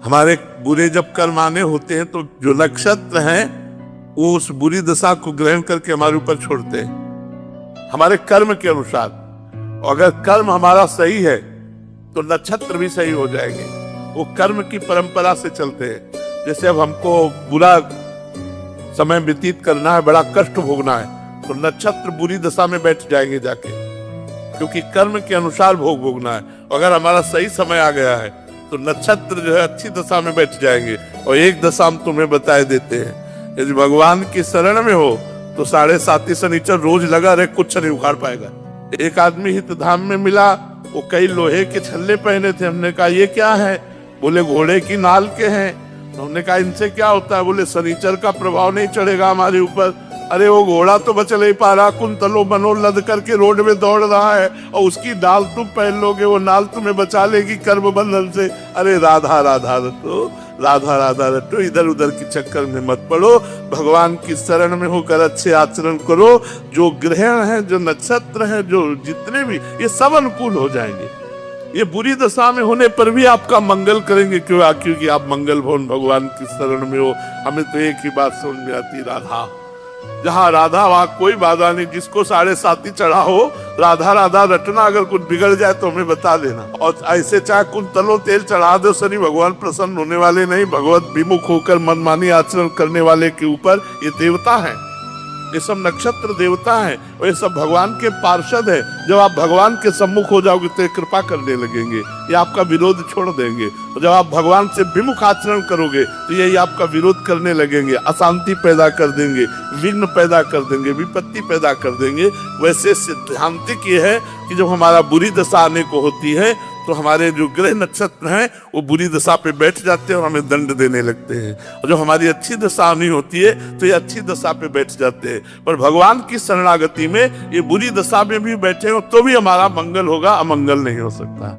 हमारे बुरे जब कर्म आने होते हैं तो जो नक्षत्र हैं वो उस बुरी दशा को ग्रहण करके हमारे ऊपर छोड़ते हैं हमारे कर्म के अनुसार। अगर कर्म हमारा सही है तो नक्षत्र भी सही हो जाएंगे। वो कर्म की परंपरा से चलते हैं। जैसे अब हमको बुरा समय व्यतीत करना है, बड़ा कष्ट भोगना है, तो नक्षत्र बुरी दशा में बैठ जाएंगे जाके, क्योंकि कर्म के अनुसार भोगना है। अगर हमारा सही समय आ गया है तो नक्षत्र जो है अच्छी दशा में बैठ जाएंगे। और एक दशा हम तुम्हें बताए देते हैं, यदि भगवान की शरण में हो तो 7.5 शनिचर रोज लगा रहे, कुछ नहीं उखाड़ पाएगा। एक आदमी हित धाम में मिला, वो कई लोहे के छल्ले पहने थे। हमने कहा ये क्या है? बोले घोड़े की नाल के हैं। तो हमने कहा इनसे क्या होता है? बोले शनिचर का प्रभाव नहीं चढ़ेगा हमारे ऊपर। अरे वो घोड़ा तो बच नहीं पा रहा, कुंतलो बनो लद करके रोड में दौड़ रहा है, और उसकी नाल तुम पहन लोगे, वो नाल तुम्हें बचा लेगी कर्म बंधन से। अरे राधा राधा रटो, राधा राधा रटो, इधर उधर के चक्कर में मत पड़ो, भगवान की शरण में होकर अच्छे आचरण करो। जो ग्रहण है, जो नक्षत्र है, जो जितने भी, ये सब अनुकूल हो जाएंगे। ये बुरी दशा में होने पर भी आपका मंगल करेंगे। क्योंकि आप मंगल भवन भगवान की शरण में हो। हमें तो एक ही बात समझ में आती, राधा। जहाँ राधा वहां कोई बाधा नहीं। जिसको 7.5 चढ़ा हो, राधा राधा रटना। अगर कुछ बिगड़ जाए तो हमें बता देना। और ऐसे चाहे कुंतलो तेल चढ़ा दो, शनि भगवान प्रसन्न होने वाले नहीं। भगवत विमुख होकर मनमानी आचरण करने वाले के ऊपर ये देवता है, ये सब नक्षत्र देवता है, और ये सब भगवान के पार्षद है। जब आप भगवान के सम्मुख हो जाओगे तो ये कृपा करने लगेंगे, ये आपका विरोध छोड़ देंगे। और जब आप भगवान से विमुख आचरण करोगे तो यही आपका विरोध करने लगेंगे, अशांति पैदा कर देंगे, विघ्न पैदा कर देंगे, विपत्ति पैदा कर देंगे। वैसे सिद्धांतिक ये है कि जब हमारा बुरी दशा आने को होती है तो हमारे जो ग्रह नक्षत्र हैं वो बुरी दशा पे बैठ जाते हैं और हमें दंड देने लगते हैं। और जब हमारी अच्छी दशा आनी होती है तो ये अच्छी दशा पे बैठ जाते हैं। पर भगवान की शरणागति में ये बुरी दशा में भी बैठे हो तो भी हमारा मंगल होगा, अमंगल नहीं हो सकता।